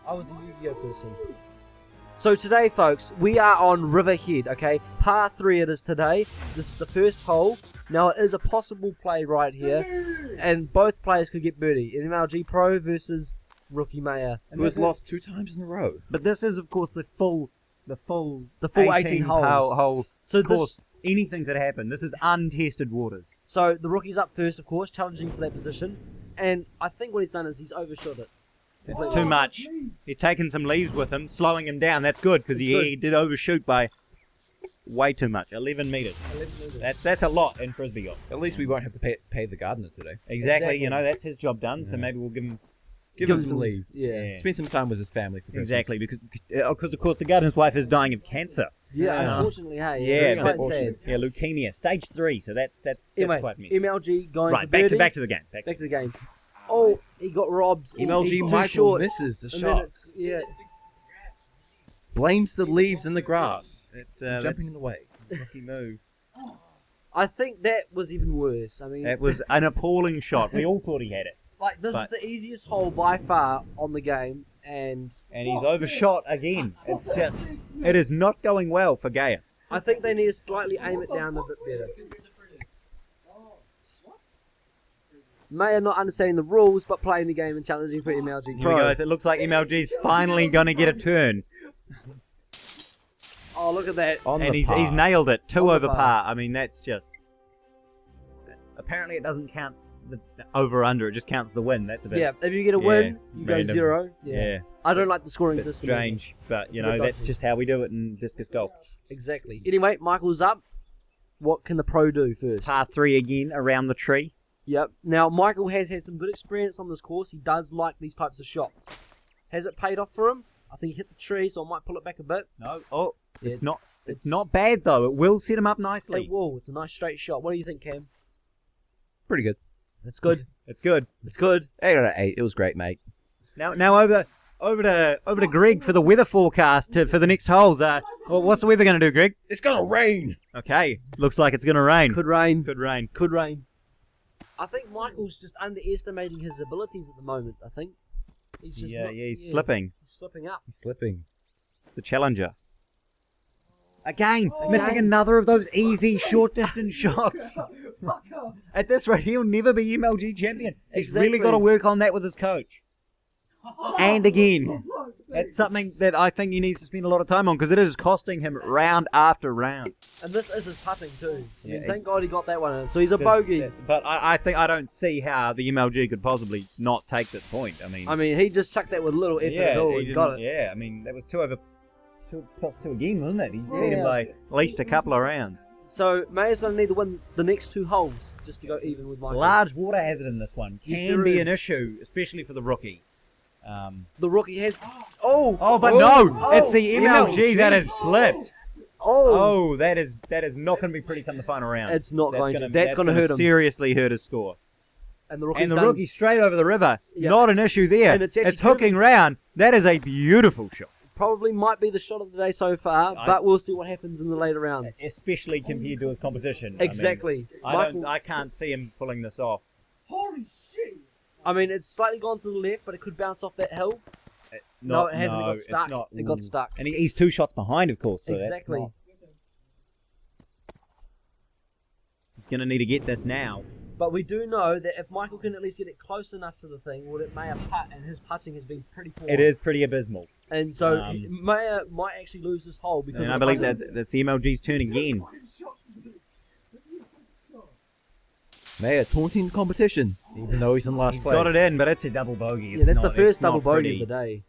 I was a Yu-Gi-Oh person. So today, folks, we are on Riverhead, okay? Par 3 it is today. This is the first hole. Now, it is a possible play right here, and both players could get birdie. MLG Pro versus Rookie Mayur. Who has lost 2 times in a row. But this is, of course, the full 18 holes. So of course, anything could happen. This is untested waters. So the rookie's up first, of course, challenging for that position. And I think what he's done is he's overshot it. It's too much. He's taken some leaves with him, slowing him down. That's good, because he did overshoot by way too much. 11 metres. 11 metres. That's a lot in Frisbee Golf. At least we won't have to pay the gardener today. Exactly. You know, that's his job done, so maybe we'll give him some leave. Yeah. Spend some time with his family for Christmas. Exactly, because of course the gardener's wife is dying of cancer. Yeah, unfortunately, hey. Yeah, it's quite sad. Yeah, leukemia, stage 3. So that's Anyway, quite messy. MLG going Right, for birdie. back to the game. Back to the game. Oh, he got robbed. MLG He's too Micheal short. misses the And then shot. yeah. Blames the leaves in the grass. It's Jumping in the way. Lucky move. I think that was even worse. I mean, That was an appalling shot. We all thought he had it, like this is the easiest hole by far on the game, and and he's overshot again. It is not going well for Gaia. I think they need to slightly aim it down a bit better. Mayur not understanding the rules, but playing the game and challenging for MLG Here we Pro. go. It looks like MLG's finally going to get a turn, Oh, look at that. and he's nailed it. 2 On the over par. par. I mean, that's just. Apparently, it doesn't count the over/under. It just counts the win. That's a bit. Yeah, if you get a win, you go random. 0. Yeah. I don't like the scoring Bit system. strange, but It's you a bit know that's dodgy. just how we do it in discus golf. Exactly. Anyway, Michael's up. What can the pro do first? Par 3 again around the tree. Yep. Now, Michael has had some good experience on this course. He does like these types of shots. Has it paid off for him? I think he hit the tree, so I might pull it back a bit. No. Oh, Yeah, it's not. It's not bad though. It will set him up nicely. It will. It's a nice straight shot. What do you think, Cam? Pretty good. It's good. It's good. It's good. 8 out of 8. It was great, mate. Now over to Greg for the weather forecast for the next holes. Well, what's the weather going to do, Greg? It's gonna rain. Okay, looks like it's going to rain. Could rain. Could rain. Could rain. I think Michael's just underestimating his abilities at the moment. I think he's just He's slipping. He's slipping up. He's slipping. The challenger. Again, missing another of those easy short distance shots. At this rate, he'll never be MLG champion. He's really got to work on that with his coach. And again, that's something that I think he needs to spend a lot of time on because it is costing him round after round. And this is his putting too. Yeah, I mean, thank God he got that one in. So he's a bogey. But I think I don't see how the MLG could possibly not take this point. I mean, he just chucked that with little effort at all and got it. Yeah, I mean, that was 2 plus 2 again, wasn't it? He beat him by at least a couple of rounds. So Mayur's going to need to win the next 2 holes just to go even with Michael. Large water hazard in this one Yes, can there be is. an issue, especially for the rookie. The rookie has... But no! It's the MLG that has slipped. Oh! That is not going to be pretty come the final round. It's not going to. That's That's going to hurt him. Seriously hurt his score. And the rookie's And the done. rookie straight over the river. Yeah. Not an issue there. And it's actually hooking round. That is a beautiful shot. Probably might be the shot of the day so far, but we'll see what happens in the later rounds. Especially compared to his competition. Exactly. I can't see him pulling this off. Holy shit! I mean, it's slightly gone to the left, but it could bounce off that hill. No, it hasn't. It got stuck. It's not. It got stuck. And he's 2 shots behind, of course. So Exactly. He's going to need to get this now. But we do know that if Michael can at least get it close enough to the thing, well, it may have putt, and his putting has been pretty poor. It is pretty abysmal. And so Mayur might actually lose this hole because And of I the believe putting. that's the MLG's turn again. Mayur taunting the competition, even though he's in last He's place. got it in, but it's a double bogey. Yeah, that's the It's first not double bogey pretty. of the day.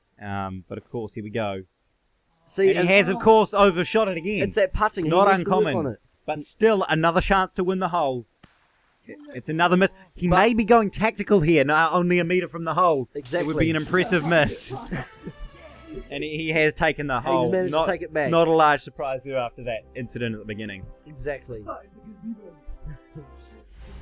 But of course, here we go. See, And he has, of course, overshot it again. it's that putting. Not he needs to work uncommon. on it. But still, another chance to win the hole. It's another miss. He may be going tactical here, now only a metre from the hole. It would be an impressive miss. And he has taken the hole. He's managed to take it back. Not a large surprise here after that incident at the beginning. Exactly.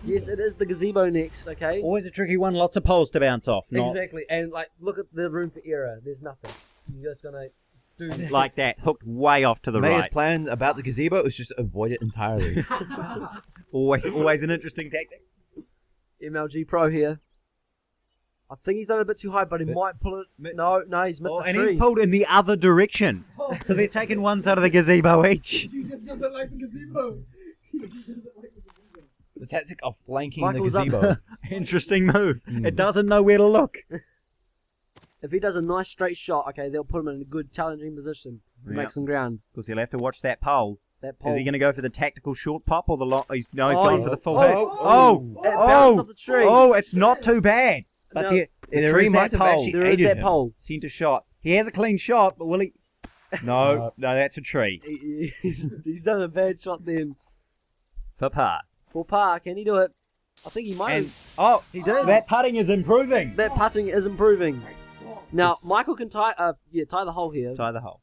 Yes, it is the gazebo next, okay? Always a tricky one, lots of poles to bounce off. Not Exactly. And, like, look at the room for error. There's nothing. You're just going to do that. like that, hooked way off to the Mayur's right. plan about the gazebo is just avoid it entirely. Always an interesting tactic. MLG Pro here. I think he's done it a bit too high, but he might pull it. No, he's missed the and tree. he's pulled in the other direction. So they're taking one side of the gazebo each. He just doesn't like the gazebo. The tactic of flanking Michael's the up. gazebo. Interesting move. It doesn't know where to look. If he does a nice straight shot, okay, they'll put him in a good challenging position to make some ground. Because he'll have to watch that pole. That pole. Is he going to go for the tactical short pop or the long? He's Oh, going yeah. for the full Oh, hit. oh, it bounced off the tree. Oh, it's not too bad. But No, there tree is might that have pole. actually There is aided that him. pole. Centre shot. He has a clean shot, but will he? No, that's a tree. He's done a bad shot then. For par. For par, can he do it? I think he might. And He did. That putting is improving. That putting is improving. Now Michael can tie the hole here. Tie the hole.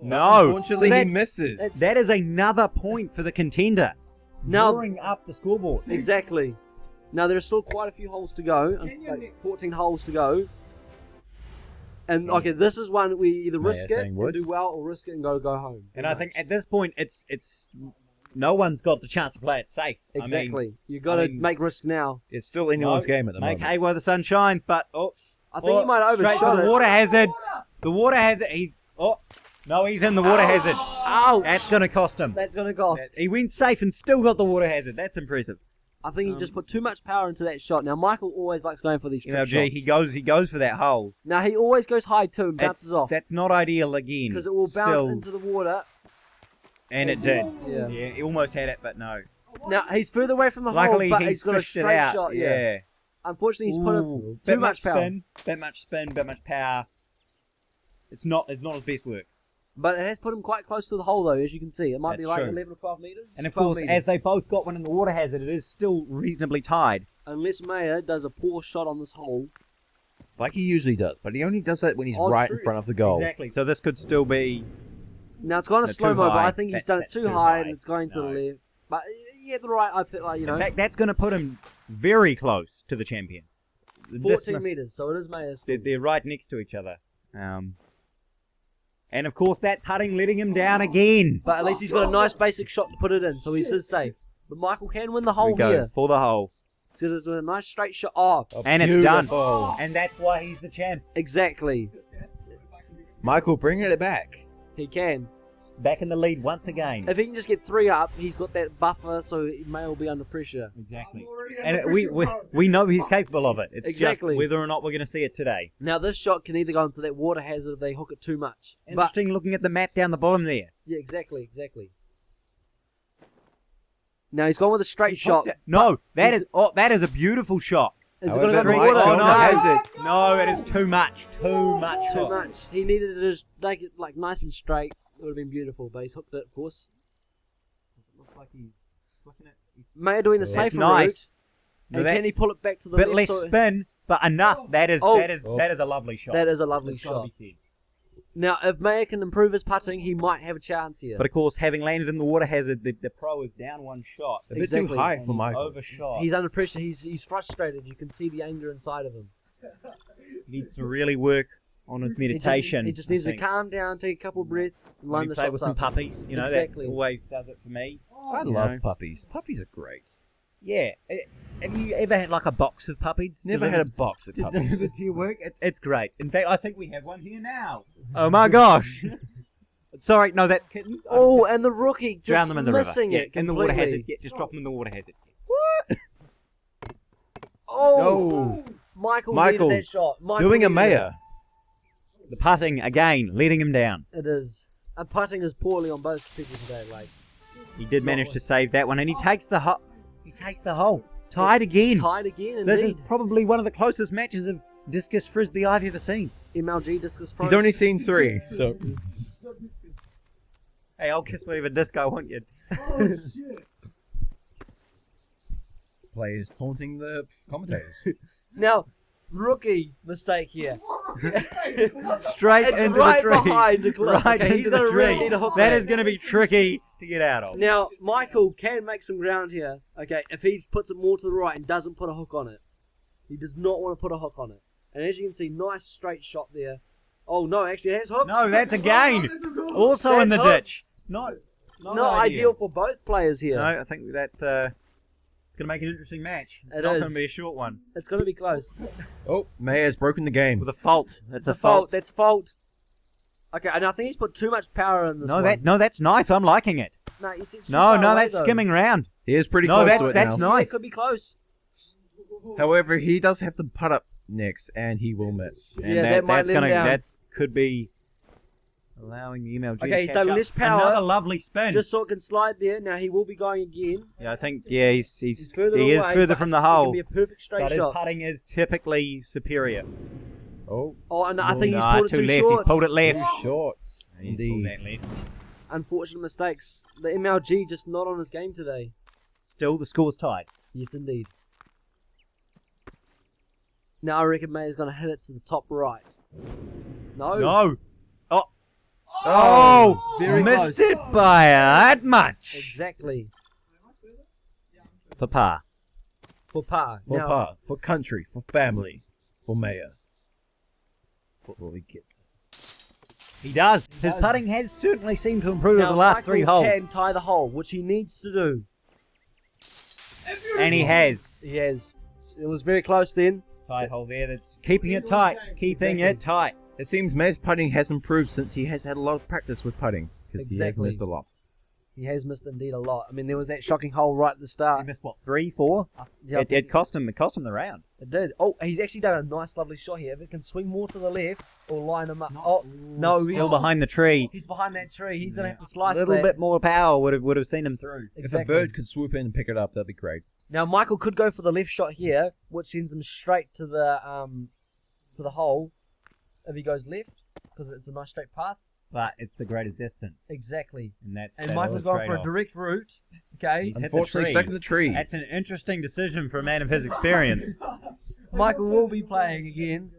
No. Unfortunately, So that- he misses. That is another point for the contender. Now- Drawing up the scoreboard. Exactly. Now there are still quite a few holes to go. Like 14 holes to go. And okay, this is one we either risk it saying and would. do well, or risk it and go home. And I think at this point, it's no one's got the chance to play it safe. Exactly. You got to I mean- make risk now. It's still anyone's game at the Make moment. hay while the sun shines, but I think he might have straight overshot for the it. water hazard. The water hazard. He's in the water hazard. Ouch! That's going to cost him. That's going to cost. He went safe and still got the water hazard. That's impressive. I think he just put too much power into that shot. Now Michael always likes going for these trick MLG, shots. he goes for that hole. Now he always goes high too and bounces off That's not ideal again. because it will bounce Still, into the water. and it did. Yeah. Yeah, he almost had it, but no. Now he's further away from the Luckily, hole, but he's he's got a fished it straight out. shot. Yeah. Unfortunately, he's put Ooh, too much power. spin, bit much spin, bit much power. It's not his best work. But it has put him quite close to the hole, though, as you can see. It might That's be like true. 11 or 12 metres. And of 12 course, metres. as they both got one in the water hazard, it is still reasonably tied. Unless Mayur does a poor shot on this hole. Like he usually does, but he only does that when he's Oh, right true. in front of the goal. Exactly. So this could still be. Now, it's gone to That's slow-mo, too but I high. think he's That's- done it that's too too high, high. and it's going to No. the left. But, yeah, the right, In fact, that's going to put him very close to the champion. 14 metres, so it is Mayur's. They're right next to each other. And of course, that putting letting him down again. But at least he's got a nice basic shot to put it in, so he's safe. But Michael can win the Here we hole go here. for the hole. So there's a nice straight shot. Oh, And it's done. Beautiful. And that's why he's the champ. exactly. Michael bringing it back. He can. Back in the lead once again. If he can just get 3 up, he's got that buffer, so Mayur will be under pressure. Exactly. And we know he's capable of it. It's Exactly. just whether or not we're going to see it today. Now, this shot can either go into that water hazard if they hook it too much. But, Interesting looking at the map down the bottom there. yeah, exactly. Now, he's gone with a straight shot. No, that is a beautiful shot. Is it going to go However, in the water? Michael no. has it. No, it is too much. Too much. Too much. He needed to just make it like nice and straight. It would have been beautiful, but he's hooked it, of course. Looks like he's flicking it. Mayur doing the That's safer nice. route. No, And can he pull it back to the bit left? less so- spin, but enough. That is Oh. a lovely shot. That is a lovely That's gotta shot. be said. Now, if Mayur can improve his putting, he might have a chance here. But of course, having landed in the water hazard, the pro is down one shot. A bit Exactly. too high And for he's Michael. overshot. He's under pressure. He's frustrated. You can see the anger inside of him. He needs to really work on his meditation. He just needs I to think. calm down, take a couple of breaths, and line Maybe the play shots with some up. puppies. You know, Exactly. that always does it for me. I You love know. puppies. Puppies are great. Yeah. Have you ever had like a box of puppies? Never had a box of delivered puppies. to your work? It's great. In fact, I think we have one here now. Oh my gosh. Sorry, no, that's kittens. Oh, and the rookie just Drown them in the river. missing Yeah, it in the water completely. hazard. Yeah, just drop them in the water hazard. Oh, No. Michael Michael, needed that shot. Michael Doing a needed it. Mayur. The putting again, letting him down. It is. And putting is poorly on both people today. Like He did manage to save that one, and he takes the hole. He takes the hole. Tied again. tied again. This is Indeed. probably one of the closest matches of discus frisbee I've ever seen. MLG discus pro. He's only seen 3, so Hey, I'll kiss whatever disc I want you. players taunting the commentators. Now, rookie mistake here. Straight It's into right the tree. behind the cliff. Right Okay, he's into the gonna really tree. need to hook That that. is going to be tricky to get out of. Now, Michael can make some ground here. Okay, if he puts it more to the right and doesn't put a hook on it. He does not want to put a hook on it. And as you can see, nice straight shot there. Oh no, actually it has hooks. No, that's a gain. Also in the That's hooked. ditch. Not Not ideal for both players here. No, I think that's going to make an interesting match. It's It not is. going to be a short one. It's going to be close. Oh, Mayer's broken the game. With a fault. That's It's a fault. That's fault. Okay, and I think he's put too much power in this one. No, that's nice. I'm liking it. No, you see, it's too No, far no, away, that's though. skimming round. He is pretty No, close to it that's now. Yeah, nice. it could be close. However, he does have to putt up next, and he will miss. And Yeah, that might that's let him down. That's could be allowing the MLG Okay, to he's catch done up. less power. Another lovely spin. Just so it can slide there. Now he will be going again. Yeah, I think he's Further he away, is further but from the it can hole. be a perfect straight But his shot. putting is typically superior. Oh, Oh, and I think he's Nah, pulled it too too left. short. He's pulled it left. two shorts. He's pulled Indeed. that left. Unfortunate mistakes. The MLG just not on his game today. Still, the score's tied. Yes, indeed. Now I reckon Mayer's going to hit it to the top right. No. No. Oh, Very missed close. it by that much. Exactly. For par. For par. For Now, par, for country, for family, for Mayor. What will we get this? He does. His does. putting has certainly seemed to improve now over the last Michael 3 holes. can tie the hole, which he needs to do. And he has. He has. It was very close then. Tight hole there. That's keeping it tight. Keeping it tight. It seems Mayer's putting has improved since he has had a lot of practice with putting, because he has Exactly. missed a lot. He has missed indeed a lot. I mean, there was that shocking hole right at the He start. missed what, 3, 4? Yeah, I It think cost him. It cost him the round. it did. Oh, he's actually done a nice, lovely shot here. If it can swing more to the left or line him up. Oh, no, Still behind the tree. He's behind that tree. He's going to have to A slice little that. bit more power would have seen him through. Exactly. If a bird could swoop in and pick it up, that'd be great. Now Michael could go for the left shot here, which sends him straight to the hole. If he goes left, because it's a nice straight path. But it's the greatest distance. Exactly. And that's And that's Michael's the going for a trade-off. direct route. Okay. He's hit the Unfortunately, tree. stuck in the tree. That's an interesting decision for a man of his experience. Michael will be playing again.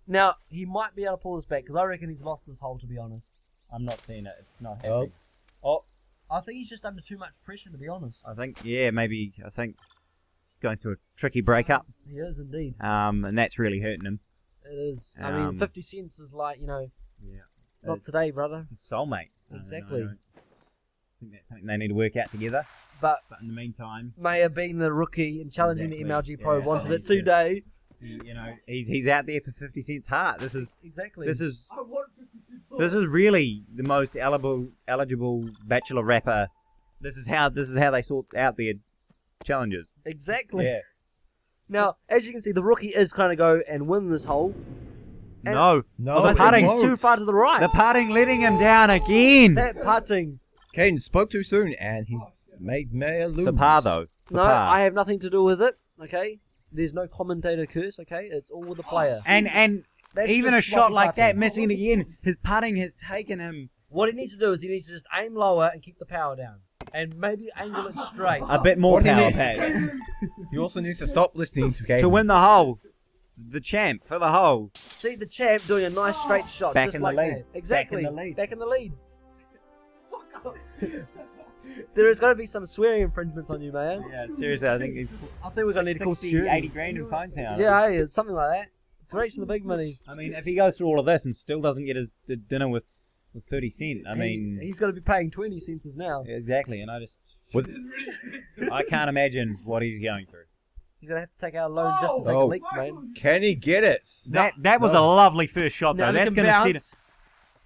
Now he might be able to pull this back because I reckon he's lost this hole. To be honest, I'm not seeing it. It's not Oh. happening. Oh, I think he's just under too much pressure. To be honest, I think going through a tricky breakup. he is indeed. And that's really hurting him. It is. I mean, 50 cents is like not today, brother. It's a soulmate. Exactly. I think that's something they need to work out together. But But in the meantime, Mayer being the rookie and challenging Exactly, the MLG Pro yeah. wanted it today. he's out there for 50 cents hard. This is Exactly. really the most eligible bachelor rapper. This is how they sort out their challenges. Exactly. Yeah. Now, as you can see, the rookie is going to go and win this hole. And No, No, the the putting's putting's too far to the right. the putting letting him down again. That putting. Caden spoke too soon, and he made Mayer lose. The par though. The No, par. I have nothing to do with it. Okay, there's no commentator curse. Okay, it's all with the player. And That's even a just shot sloppy like that putting. missing again, his putting has taken him What he needs to do is he needs to just aim lower and keep the power down, and maybe angle it straight. a bit more What do you power, mean? Pat. He also needs to stop listening to Caden. To win the hole. The champ for the hole. See the champ doing a nice straight shot, Back just in the like lead. that. Exactly. Back in the lead. Back in the lead. There is going to be some swearing infringements on you, man. Yeah, seriously, I think he's I think we're going to need to call 60, security. 80 grand in fines now. Yeah, hey, it's something like that. It's reaching the big money. I mean, if he goes through all of this and still doesn't get his dinner with 30 cent, I mean, he's going to be paying 20 cents now. exactly, and I just, With- I can't imagine what he's going through. He's going to have to take out a loan just to take Oh. a leak, man. Can he get it? That was a lovely first shot Now though. he That's can going to set him, bounce.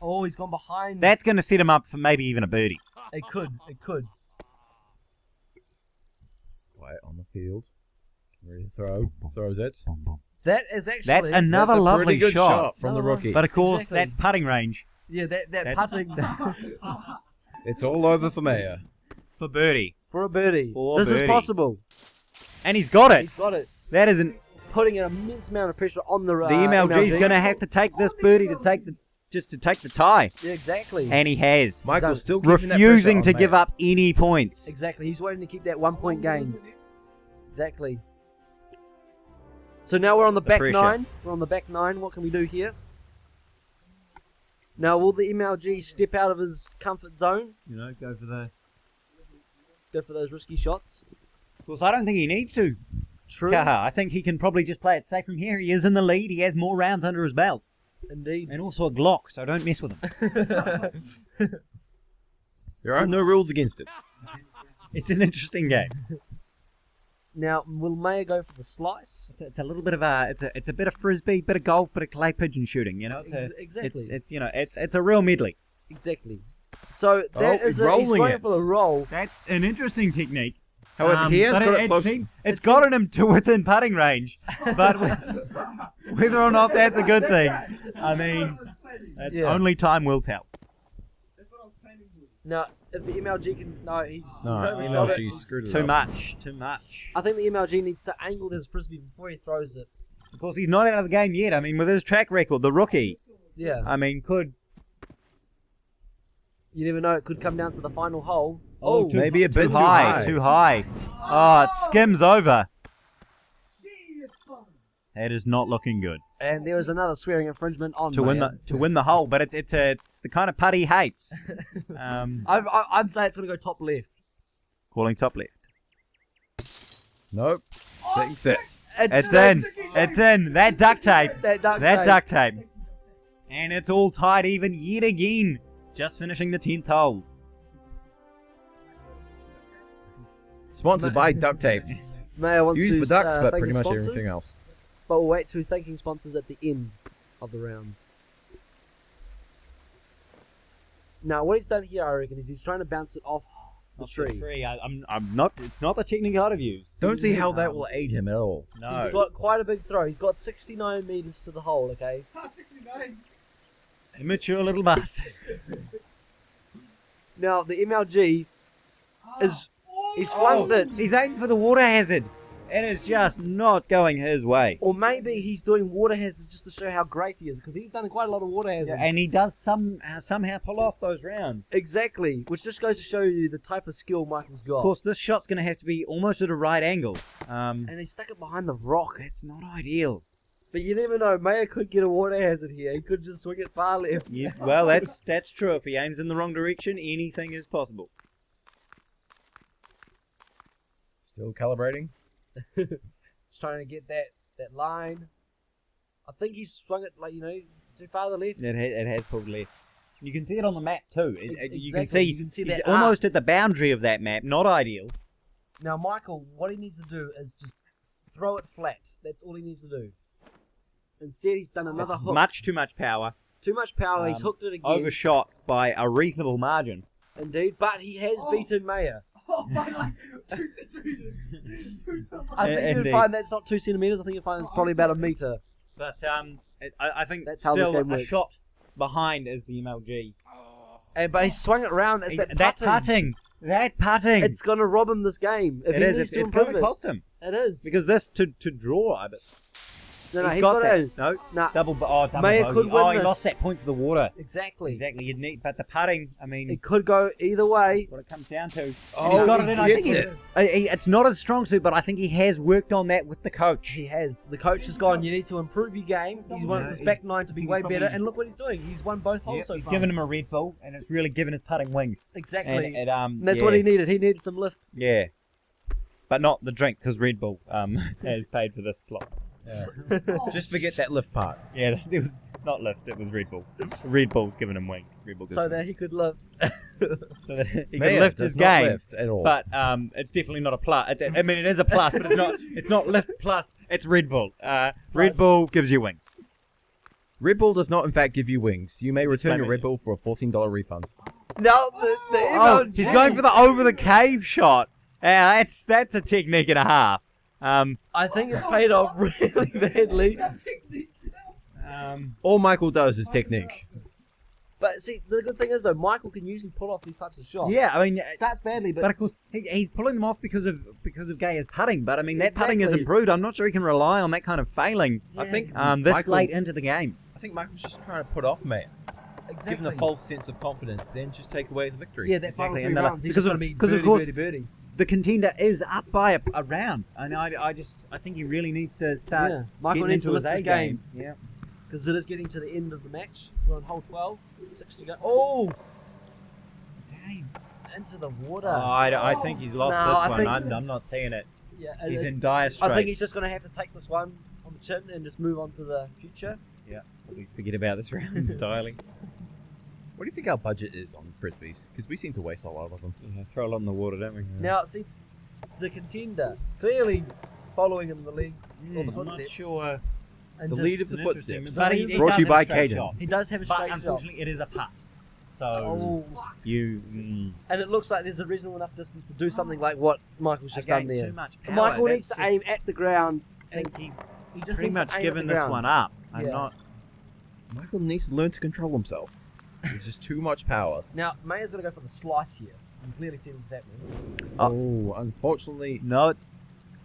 Oh, he's gone behind. that's going to set him up for maybe even a birdie. It could. It could. Quiet on the field. Ready to throw. Throws it. That is actually. That's another That's a lovely pretty good shot from the Another one. rookie. But of course, Exactly. that's putting range Yeah, that That's- putting It's all over for Mayer. for birdie, for a birdie. For a This is birdie. possible. and he's got it. He's got it. That isn't. Putting an immense amount of pressure on the The MLG's going to have to take this birdie to take the tie, Yeah, exactly. and he has, Michael's still keeping that refusing pressure to on give Mayer. up any points. Exactly. He's waiting to keep that 1 point gain. Exactly. So now we're on the back pressure. nine. We're on the back nine. What can we do here? Now, will the MLG step out of his comfort zone? You know, go for Those risky shots? Of course, I don't think he needs to. True. I think he can probably just play it safe from here. He is in the lead. He has more rounds under his belt, Indeed. and also a Glock, so don't mess with him. There are no rules against it. It's an interesting game. Now, will Mayur go for the slice? It's a little bit of it's a bit of frisbee, bit of golf, bit of clay pigeon shooting. You know, Exactly. It's a real medley. Exactly. So that he's he's rolling going it. for the roll. That's an interesting technique. However, he has but got it close. It's gotten him to within putting range, but whether or not that's a good thing, I mean, only time will tell. That's what I was planning for. Now, if the MLG can... No, he's No, overshot it. MLG screwed it Too up. much, too much. I think the MLG needs to angle his frisbee before he throws it. Of course, he's not out of the game yet. I mean, with his track record, the rookie, Yeah. I mean, could... You never know, it could come down to the final hole. Oh, maybe a bit too too high, high. too high. Oh, it skims over. Gee, it's fun. That is not looking good. And there was another swearing infringement on To win the hole, but it's the kind of putt he hates. I'm saying it's going to go top left. Calling top left. Nope. Six sets. It's in. It's in. That duct tape. That duct That tape. duct tape. And it's all tied even yet again. Just finishing the 10th hole. Sponsored by duct tape. Mayur wants Used to for ducks, but thank pretty his much sponsors, everything else. But we'll wait to thanking sponsors at the end of the rounds. Now, what he's done here, I reckon, is he's trying to bounce it off the tree. I'm not. It's not the technique I'd have used. Don't see how that will aid him at all. No. He's got quite a big throw. He's got 69 meters to the hole, okay? 69. Immature little bastard. Now, the MLG is... He's flunked it. He's aiming for the water hazard. It is just not going his way. Or maybe he's doing water hazards just to show how great he is, because he's done quite a lot of water hazards. And he does somehow pull off those rounds. Exactly, which just goes to show you the type of skill Michael's got. Of course, this shot's going to have to be almost at a right angle. And he stuck it behind the rock. It's not ideal. But you never know, Mayur could get a water hazard here. He could just swing it far left. Yeah, well, that's true. If he aims in the wrong direction, anything is possible. Still calibrating. He's trying to get that line. I think he's swung it, like, too far to the left. It has pulled left. You can see it on the map too. You can Exactly. see, He's that arc. almost at the boundary of that map. Not ideal. Now, Michael, what he needs to do is just throw it flat. That's all he needs to do. Instead, he's done another It's hook. much too much power. Too much power. He's hooked it again. Overshot by a reasonable margin. Indeed, but he has beaten Mayur. Oh, by like 2 centimeters. I think you'd Indeed. find that's not 2 centimeters. I think you'd find it's probably about a meter. But I think That's how this still game a works. shot behind is the MLG. But he swung it around. It's that putting. That putting. It's going to rob him this game. If It he is. needs to It's going improve to it. cost him It is. because this to draw. But No, he's got got to. that. No, Nah. double Mayur bogey. could win he this. lost that point for the water. Exactly. Exactly. You'd need, but the putting. I mean, It could go either way. what it comes down to. Oh, And he's got it he in. I think gets it's not his strong suit, but I think he has worked on that with the coach. He has. The coach has gone, you need to improve your game. He wants his back nine to be he's way probably- better. And look what he's doing. He's won both holes so He's far. given him a Red Bull, and it's really given his putting wings. Exactly. And That's what he needed. He needed some lift. Yeah, but not the drink because Red Bull has paid for this slot. Just forget that lift part. Yeah, it was not lift. It was Red Bull. Red Bull's given him wings. Red Bull gives So him that he could live. so that he Mayur can lift does his not game. lift at all. But it's definitely not a plus. I mean, it is a plus, but it's not. It's not lift plus. It's Red Bull. Red Bull gives you wings. Red Bull does not, in fact, give you wings. You may return your Disclaimer. Red Bull for a $14 refund. No, the Oh, MLG. he's going for the over the cave shot. That's a technique and a half. I think it's paid off really badly. All Michael does is technique. But see, the good thing is though, Michael can usually pull off these types of shots. yeah, I mean, Starts badly, but but of course he's pulling them off because of Gaia's putting. But I mean, that putting has Exactly. improved. I'm not sure he can rely on that kind of failing. I think This Michael, late into the game. I think Michael's just trying to put off Mayur. exactly. Give him a false sense of confidence, then just take away the victory. Yeah, that final Exactly, three and then, rounds, he's because just of- going to be because of birdie, course- birdie, birdie. The contender is up by a round, and I think he really needs to start. Yeah, Michael getting needs to into lift his A game. Yeah. Because it is getting to the end of the match. We're on hole 12, 6 to go. Oh! Into the water. Oh, I think he's lost No, this I one. think- I'm not seeing it. Yeah, He's in dire straits. I think he's just going to have to take this one on the chin and just move on to the future. We forget about this round entirely. What do you think our budget is on Frisbees? Because we seem to waste a lot of them. Yeah, throw a lot in the water, don't we? Now, see, the contender. Clearly following him in the lead. Or the I'm not footsteps. sure. And The just- lead of the It's an interesting footsteps. move. But he Brought does to you have a by straight Kadin. shot. He does have a But straight shot. unfortunately, it is a putt. So Oh. you. And it looks like there's a reasonable enough distance to do something like what Michael's just again, done there. too much power. Michael That's needs to just- aim at the ground. I think he's He just pretty needs to much aim at given the this ground. one up. I'm Yeah. not. Michael needs to learn to control himself. There's just too much power. Now, Mayer's going to go for the slice here. You can clearly see this is happening. Oh, unfortunately, No, it's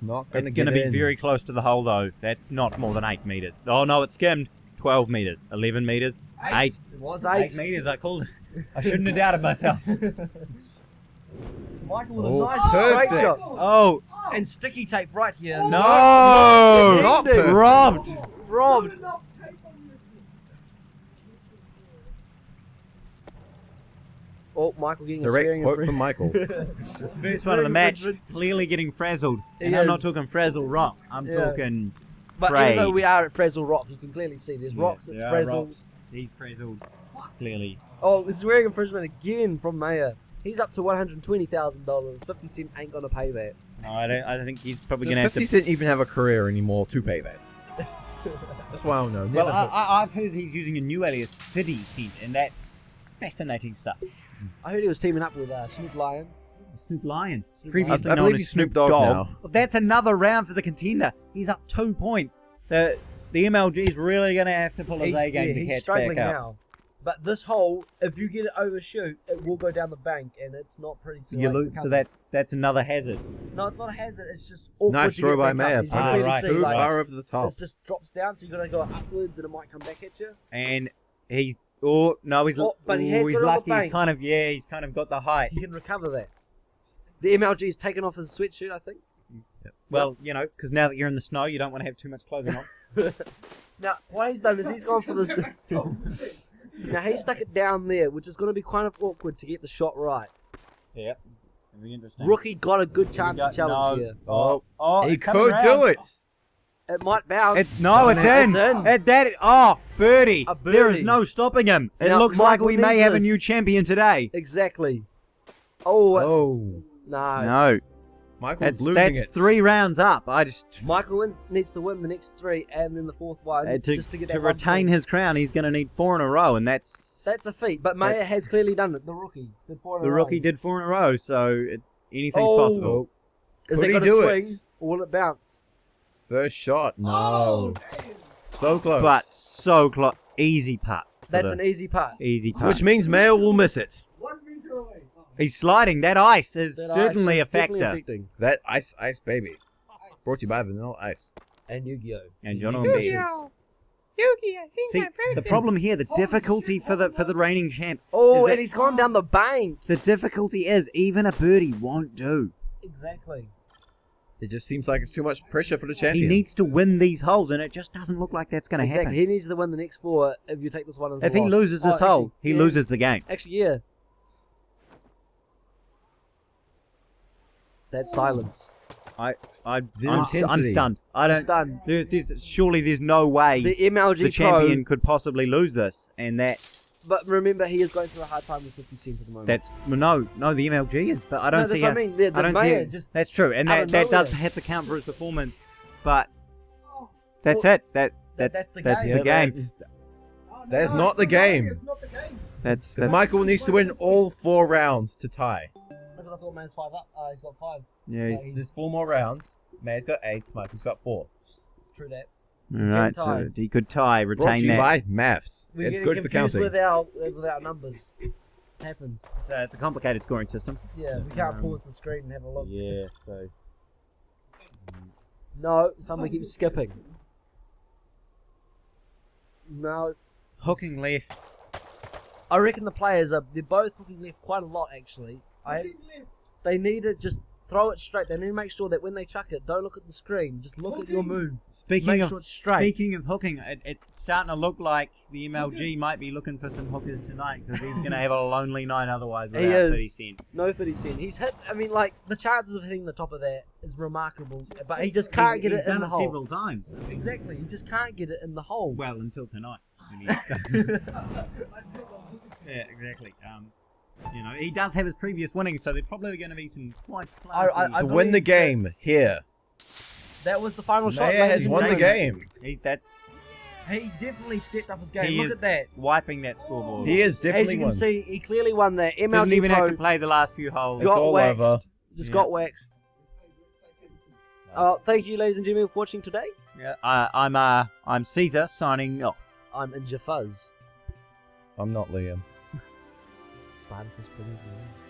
not going it's to going to be in. very close to the hole though. That's not more than 8 meters. Oh no, it skimmed. 12 meters. 11 meters. 8. It was 8 8. meters. I called it. I shouldn't have doubted myself. Michael with a Oh, nice straight perfect. shot. Oh And sticky tape right here. no! Not Ending. perfect. Robbed. Robbed. Enough tape on this. Oh, Michael getting a Direct swearing quote in from Michael. First one of the match. Clearly getting frazzled. And I'm not is. talking frazzle rock. I'm Yeah. talking. But even though Frayed. we are at Frazzle Rock, you can clearly see there's rocks, it's there are frazzled. rocks. He's frazzled. Clearly. Oh, this is swearing infringement again from Mayer. He's up to $120,000. 50 Cent ain't going to pay that. No, I don't think he's probably Does going to have 50 to. Cent even have a career anymore to pay that? That's why I don't know. Well, Never- I've heard he's using a new alias, 50 Cent, and that fascinating stuff. I heard he was teaming up with Snoop Lion. Snoop Lion. Snoop Previously I known believe as he's Snoop Dogg now. Well, that's another round for the contender. He's up 2 points. The MLG's really going to have to pull his A game to he's catch struggling back up. now. But this hole, if you get it overshoot, it will go down the bank, and it's not pretty to You like, lose, recover. so that's another hazard. No, it's not a hazard. It's just awkward Nice to throw get by back Mayer. up. You can Ah, clearly right, see, Too like, far over the top. it just drops down, so you got to go upwards, and it might come back at you. And he's oh no, he's But he has he's got it on the lucky. bank. He's kind of got the height. He can recover that. The MLG's taken off his sweatshirt, I think. Well, you know, because now that you're in the snow, you don't want to have too much clothing on. Now, what he's done is he's gone for this. Now, he stuck it down there, which is going to be kind of awkward to get the shot right. Yeah, it'll be interesting. Rookie got a good chance to challenge no. here. Oh, he it's coming could do round. it. It might bounce. It's it's in. It's in. Birdie. A There is birdie. no stopping him. It Now, looks like Michael we may needs have a this. new champion today. Exactly. Oh, Oh, no. No, Michael's losing it. that's 3 rounds up. Michael needs to win the next 3 and then the 4th one just to get that to 1 retain point. his crown. He's going to need 4 in a row, and that's That's a feat. But Mayer That's- has clearly done it. The rookie did 4 in the a row. rookie did 4 in a row. So anything's Oh. possible. Is Could it he going to do swing it? or will it bounce? First shot. No. Oh, damn. So close. But so close. Easy putt. for That's the- an easy putt. easy putt. Which means Mayo will miss it. 1 meter away. Oh. He's sliding. That ice is That certainly ice a is definitely factor. affecting. That ice baby. Brought to you by Vanilla Ice. And Yu-Gi-Oh. And John on beaches. See, the problem here, the difficulty for the reigning champ. Oh, is that and he's gone down the bank. the difficulty is even a birdie won't do. Exactly. It just seems like it's too much pressure for the He champion. needs to win these holes, and it just doesn't look like that's going to Exactly. happen. He needs to win the next 4 if you take this one as a If he loss. loses this Oh, hole, actually, he yeah. loses the game. Actually, yeah. That's silence. I'm intensity. stunned. I don't. Stunned. Surely there's no way The MLG the champion Pro, could possibly lose this, and but remember he is going through a hard time with 50 Cent at the moment. that's no, the MLG is, but I don't no, that's see. what I mean. The I don't see Mayer it. just That's true, and out of that does nowhere. have to count for his performance. But that's Well, it. That's the that's game. the game. Oh, That's no, not the it's not game. It's not the game. That's Michael needs to win all 4 rounds to tie. Because I thought Mayer's 5 up. He's got 5. yeah. he's- There's 4 more rounds. May's got 8. Michael's got 4. True that. All right, tie. so he could tie, Brought to retain you that. by Maths. We're It's getting good for confused counting. with our numbers. It happens. It's a complicated scoring system. Yeah, we can't pause the screen and have a look. Yeah, so No, somebody keeps skipping. No, hooking left. I reckon the players they're both hooking left quite a lot actually. Looking left. They need to just throw it straight. They need to make sure that when they chuck it, don't look at the screen. Just look at your moon. Speaking Make of sure it's straight. speaking of hooking, it's starting to look like the MLG might be looking for some hookers tonight because he's going to have a lonely night otherwise He without is. 30 cent. No 50 Cent. He's hit. I mean, like the chances of hitting the top of that is remarkable, but he just can't get He's it in done the it hole. several times. Exactly. He just can't get it in the hole. Well, until tonight. when he does. Yeah, exactly. You know, he does have his previous winnings, so they're probably going to be some quite I classy. To win the game here. That was the final shot. Mayor ladies has and won the gentlemen. game. He definitely stepped up his game. He Look is at that. wiping that scoreboard. He is As definitely you can won. see, he clearly won that. MLG Didn't even Pro have to play the last few holes. It's got all waxed. over. Just Yeah. got waxed. Thank you, ladies and gentlemen, for watching today. Yeah, I'm Caesar signing off. I'm Inja Fuzz. I'm not Liam. Spartacus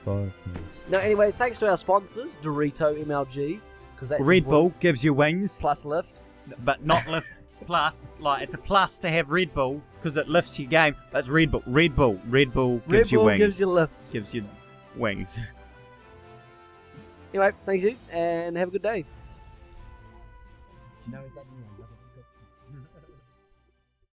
Brilliant. Fuck. Now, anyway, thanks to our sponsors, Dorito MLG, because that's Red important, Bull gives you wings, plus lift. but not lift plus. Like it's a plus to have Red Bull because it lifts your game. That's Red Bull. Red Bull Red gives you Bull wings. gives you lift. Gives you wings. Anyway, thank you, and have a good day. No, he's not